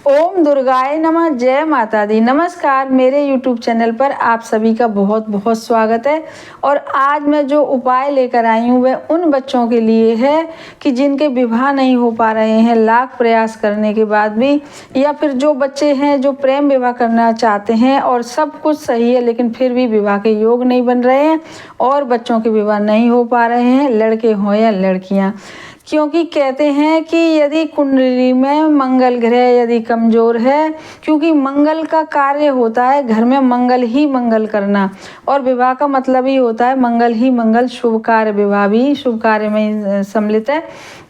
ओम दुर्गाय नमः। जय माता दी। नमस्कार, मेरे YouTube चैनल पर आप सभी का बहुत बहुत स्वागत है। और आज मैं जो उपाय लेकर आई हूँ वह उन बच्चों के लिए है कि जिनके विवाह नहीं हो पा रहे हैं लाख प्रयास करने के बाद भी, या फिर जो बच्चे हैं जो प्रेम विवाह करना चाहते हैं और सब कुछ सही है लेकिन फिर भी विवाह के योग नहीं बन रहे हैं और बच्चों के विवाह नहीं हो पा रहे हैं, लड़के हों या लड़कियाँ। क्योंकि कहते हैं कि यदि कुंडली में मंगल ग्रह यदि कमज़ोर है, क्योंकि मंगल का कार्य होता है घर में मंगल ही मंगल करना, और विवाह का मतलब ही होता है मंगल ही मंगल, शुभ कार्य, विवाह भी शुभ कार्य में सम्मिलित है।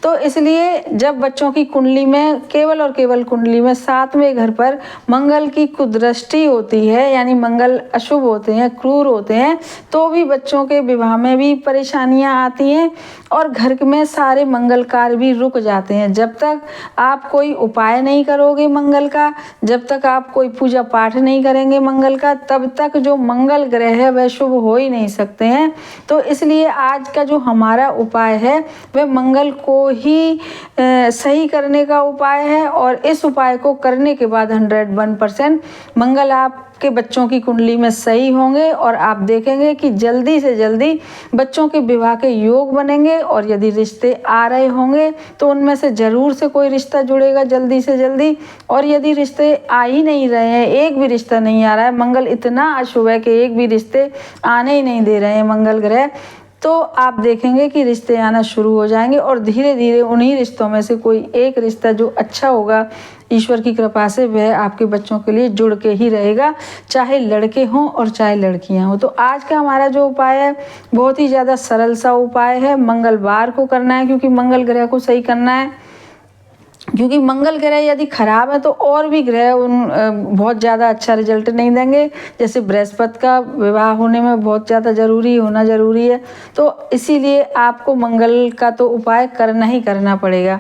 तो इसलिए जब बच्चों की कुंडली में केवल और केवल कुंडली में 7वें घर पर मंगल की कुदृष्टि होती है, यानी मंगल अशुभ होते हैं, क्रूर होते हैं, तो भी बच्चों के विवाह में भी परेशानियां आती हैं और घर में सारे मंगल कार्य भी रुक जाते हैं। जब तक आप कोई उपाय नहीं करोगे मंगल का, जब तक आप कोई पूजा पाठ नहीं करेंगे मंगल का, तब तक जो मंगल ग्रह है वह शुभ हो ही नहीं सकते हैं। तो इसलिए आज का जो हमारा उपाय है वह मंगल को ही सही करने का उपाय है, और इस उपाय को करने के बाद 101% मंगल आपके बच्चों की कुंडली में सही होंगे और आप देखेंगे कि जल्दी से जल्दी बच्चों के विवाह के योग बनेंगे। और यदि रिश्ते आ रहे होंगे तो उनमें से ज़रूर से कोई रिश्ता जुड़ेगा जल्दी से जल्दी, और यदि रिश्ते आ ही नहीं रहे हैं, एक भी रिश्ता नहीं आ रहा है, मंगल इतना अशुभ है कि एक भी रिश्ते आने ही नहीं दे रहे हैं मंगल ग्रह, तो आप देखेंगे कि रिश्ते आना शुरू हो जाएंगे और धीरे धीरे उन्हीं रिश्तों में से कोई एक रिश्ता जो अच्छा होगा ईश्वर की कृपा से वह आपके बच्चों के लिए जुड़ के ही रहेगा, चाहे लड़के हों और चाहे लड़कियां हों। तो आज का हमारा जो उपाय है बहुत ही ज़्यादा सरल सा उपाय है। मंगलवार को करना है क्योंकि मंगल ग्रह को सही करना है, क्योंकि मंगल ग्रह यदि खराब है तो और भी ग्रह बहुत ज़्यादा अच्छा रिजल्ट नहीं देंगे। जैसे बृहस्पति का विवाह होने में बहुत ज़्यादा होना ज़रूरी है, तो इसीलिए आपको मंगल का तो उपाय करना ही करना पड़ेगा।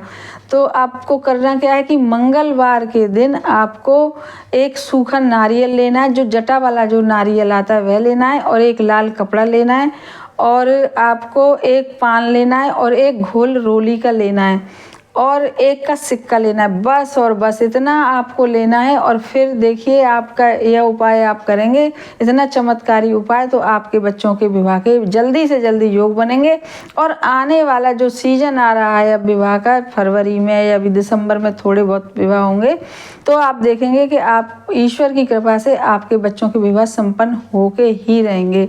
तो आपको करना क्या है कि मंगलवार के दिन आपको एक सूखा नारियल लेना है, जो जटा वाला जो नारियल आता है वह लेना है, और एक लाल कपड़ा लेना है, और आपको एक पान लेना है, और एक घोल रोली का लेना है, और एक का सिक्का लेना है, बस और बस इतना आपको लेना है। और फिर देखिए आपका यह उपाय आप करेंगे, इतना चमत्कारी उपाय, तो आपके बच्चों के विवाह के जल्दी से जल्दी योग बनेंगे। और आने वाला जो सीजन आ रहा है अब विवाह का, फरवरी में या अभी दिसंबर में थोड़े बहुत विवाह होंगे, तो आप देखेंगे कि आप ईश्वर की कृपा से आपके बच्चों के विवाह संपन्न होके ही रहेंगे।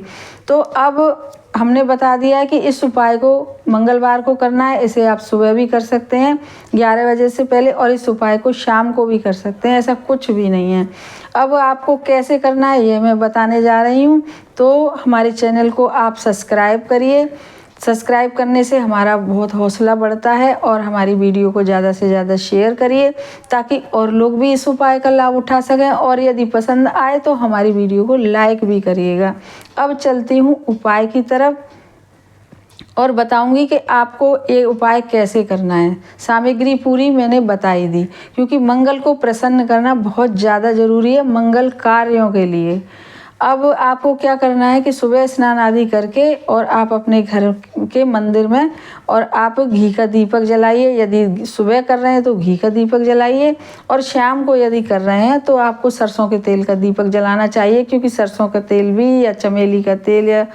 तो अब हमने बता दिया है कि इस उपाय को मंगलवार को करना है। इसे आप सुबह भी कर सकते हैं 11 बजे से पहले, और इस उपाय को शाम को भी कर सकते हैं, ऐसा कुछ भी नहीं है। अब आपको कैसे करना है ये मैं बताने जा रही हूँ। तो हमारे चैनल को आप सब्सक्राइब करिए। सब्सक्राइब करने से हमारा बहुत हौसला बढ़ता है, और हमारी वीडियो को ज़्यादा से ज़्यादा शेयर करिए ताकि और लोग भी इस उपाय का लाभ उठा सकें, और यदि पसंद आए तो हमारी वीडियो को लाइक भी करिएगा। अब चलती हूँ उपाय की तरफ और बताऊंगी कि आपको ये उपाय कैसे करना है। सामग्री पूरी मैंने बताई दी, क्योंकि मंगल को प्रसन्न करना बहुत ज़्यादा ज़रूरी है मंगल कार्यों के लिए। अब आपको क्या करना है कि सुबह स्नान आदि करके और आप अपने घर के मंदिर में और आप घी का दीपक जलाइए। यदि सुबह कर रहे हैं तो घी का दीपक जलाइए, और शाम को यदि कर रहे हैं तो आपको सरसों के तेल का दीपक जलाना चाहिए, क्योंकि सरसों का तेल भी या चमेली का तेल या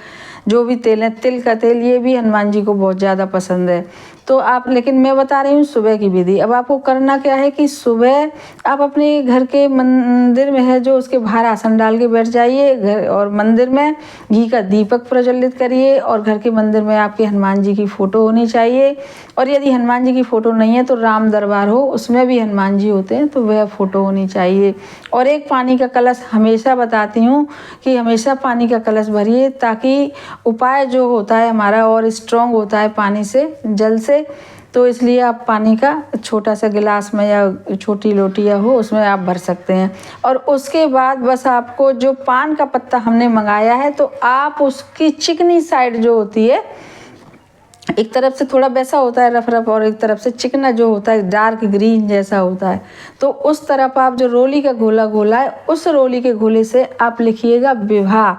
जो भी तेल है, तिल का तेल, ये भी हनुमान जी को बहुत ज़्यादा पसंद है। तो आप, लेकिन मैं बता रही हूँ सुबह की विधि। अब आपको करना क्या है कि सुबह आप अपने घर के मंदिर में है जो उसके बाहर आसन डाल के बैठ जाइए घर, और मंदिर में घी का दीपक प्रज्वलित करिए, और घर के मंदिर में आपके हनुमान जी की फ़ोटो होनी चाहिए। और यदि हनुमान जी की फ़ोटो नहीं है तो राम दरबार हो, उसमें भी हनुमान जी होते हैं, तो वह फ़ोटो होनी चाहिए। और एक पानी का कलश, हमेशा बताती हूँ कि हमेशा पानी का कलश भरिए, ताकि उपाय जो होता है हमारा और स्ट्रॉन्ग होता है पानी से, जल से। तो इसलिए आप पानी का छोटा सा गिलास में या छोटी लोटिया हो उसमें आप भर सकते हैं। और उसके बाद बस आपको जो पान का पत्ता हमने मंगाया है, तो आप उसकी चिकनी साइड जो होती है, एक तरफ से थोड़ा वैसा होता है रफ रफ, और एक तरफ से चिकना जो होता है डार्क ग्रीन जैसा होता है, तो उस तरफ आप जो रोली का गोला गोला है, उस रोली के गोले से आप लिखिएगा विवाह।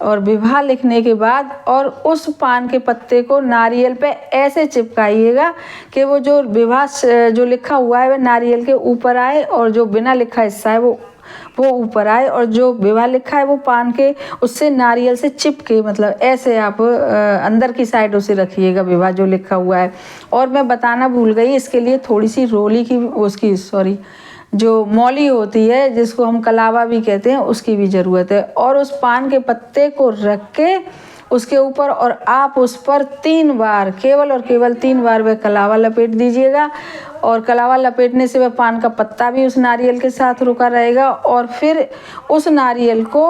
और विवाह लिखने के बाद और उस पान के पत्ते को नारियल पे ऐसे चिपकाइएगा कि वो जो विवाह जो लिखा हुआ है वह नारियल के ऊपर आए और जो बिना लिखा हिस्सा है वो ऊपर आए और जो विवाह लिखा है वो पान के उससे नारियल से चिपके, मतलब ऐसे आप अंदर की साइड उसे रखिएगा विवाह जो लिखा हुआ है। और मैं बताना भूल गई, इसके लिए थोड़ी सी रोली की उसकी जो मौली होती है जिसको हम कलावा भी कहते हैं उसकी भी ज़रूरत है। और उस पान के पत्ते को रख के उसके ऊपर और आप उस पर 3 बार, केवल और केवल 3 बार वह कलावा लपेट दीजिएगा। और कलावा लपेटने से वह पान का पत्ता भी उस नारियल के साथ रुका रहेगा। और फिर उस नारियल को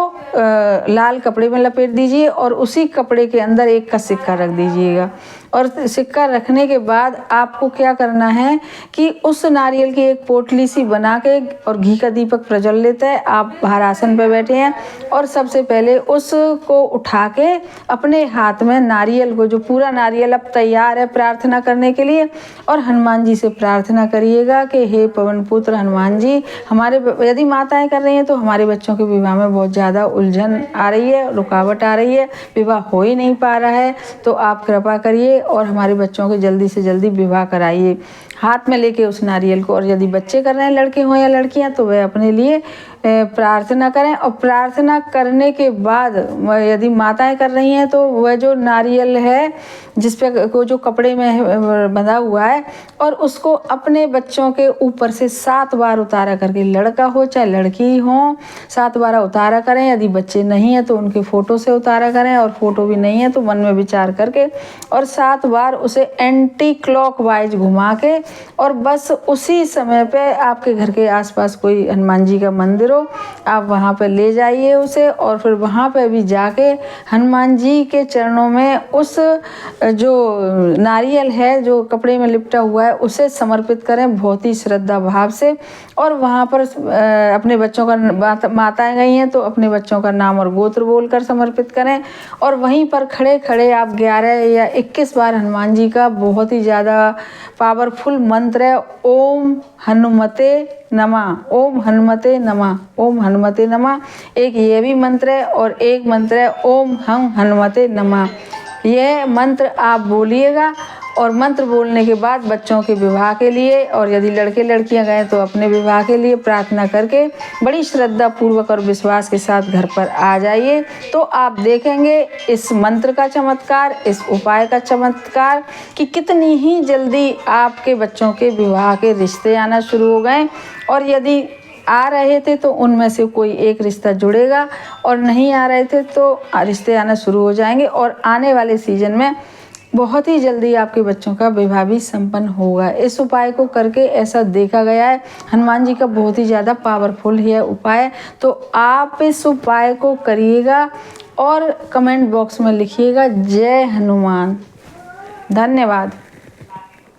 लाल कपड़े में लपेट दीजिए और उसी कपड़े के अंदर 1 का सिक्का रख दीजिएगा। और सिक्का रखने के बाद आपको क्या करना है कि उस नारियल की एक पोटली सी बना के और घी का दीपक प्रज्वल लेते हैं, आप बाहर आसन पे बैठे हैं और सबसे पहले उसको उठा के अपने हाथ में नारियल को, जो पूरा नारियल अब तैयार है प्रार्थना करने के लिए, और हनुमान जी से प्रार्थना करिएगा कि हे पवन पुत्र हनुमान जी, हमारे यदि माताएं कर रही हैं तो हमारे बच्चों के विवाह में बहुत ज़्यादा उलझन आ रही है, रुकावट आ रही है, विवाह हो ही नहीं पा रहा है, तो आप कृपा करिए और हमारे बच्चों के जल्दी से जल्दी विवाह कराइए। हाथ में लेके उस नारियल को, और यदि बच्चे कर रहे हैं लड़के हों या लड़कियां तो वह अपने लिए प्रार्थना करें। और प्रार्थना करने के बाद यदि माताएं कर रही हैं तो वह जो नारियल है जिस पे को जो कपड़े में बंधा हुआ है और उसको अपने बच्चों के ऊपर से 7 बार उतारा करके, लड़का हो चाहे लड़की हो 7 बार उतारा करें। यदि बच्चे नहीं हैं तो उनके फ़ोटो से उतारा करें, और फ़ोटो भी नहीं है तो मन में विचार करके और 7 बार उसे एंटी क्लॉकवाइज घुमा के, और बस उसी समय पे आपके घर के आसपास कोई हनुमान जी का मंदिर हो, आप वहाँ पे ले जाइए उसे, और फिर वहाँ पे भी जाके हनुमान जी के चरणों में उस जो नारियल है जो कपड़े में लिपटा हुआ है उसे समर्पित करें बहुत ही श्रद्धा भाव से। और वहाँ पर अपने बच्चों का, माताएं गई हैं तो अपने बच्चों का नाम और गोत्र बोलकर समर्पित करें। और वहीं पर खड़े खड़े आप 11 या 21 बार हनुमान जी का बहुत ही ज़्यादा पावरफुल मंत्र है, ओम हनुमते नमः, ओम हनुमते नमः, ओम हनुमते नमः। एक ये भी मंत्र है और एक मंत्र है ओम हम हनुमते नमः। यह मंत्र आप बोलिएगा और मंत्र बोलने के बाद बच्चों के विवाह के लिए, और यदि लड़के लड़कियां गए तो अपने विवाह के लिए प्रार्थना करके बड़ी श्रद्धा पूर्वक और विश्वास के साथ घर पर आ जाइए। तो आप देखेंगे इस मंत्र का चमत्कार, इस उपाय का चमत्कार कि कितनी ही जल्दी आपके बच्चों के विवाह के रिश्ते आना शुरू हो गए। और यदि आ रहे थे तो उनमें से कोई एक रिश्ता जुड़ेगा, और नहीं आ रहे थे तो रिश्ते आना शुरू हो जाएंगे। और आने वाले सीजन में बहुत ही जल्दी आपके बच्चों का विवाह भी संपन्न होगा। इस उपाय को करके ऐसा देखा गया है, हनुमान जी का बहुत ही ज़्यादा पावरफुल है उपाय। तो आप इस उपाय को करिएगा और कमेंट बॉक्स में लिखिएगा जय हनुमान। धन्यवाद।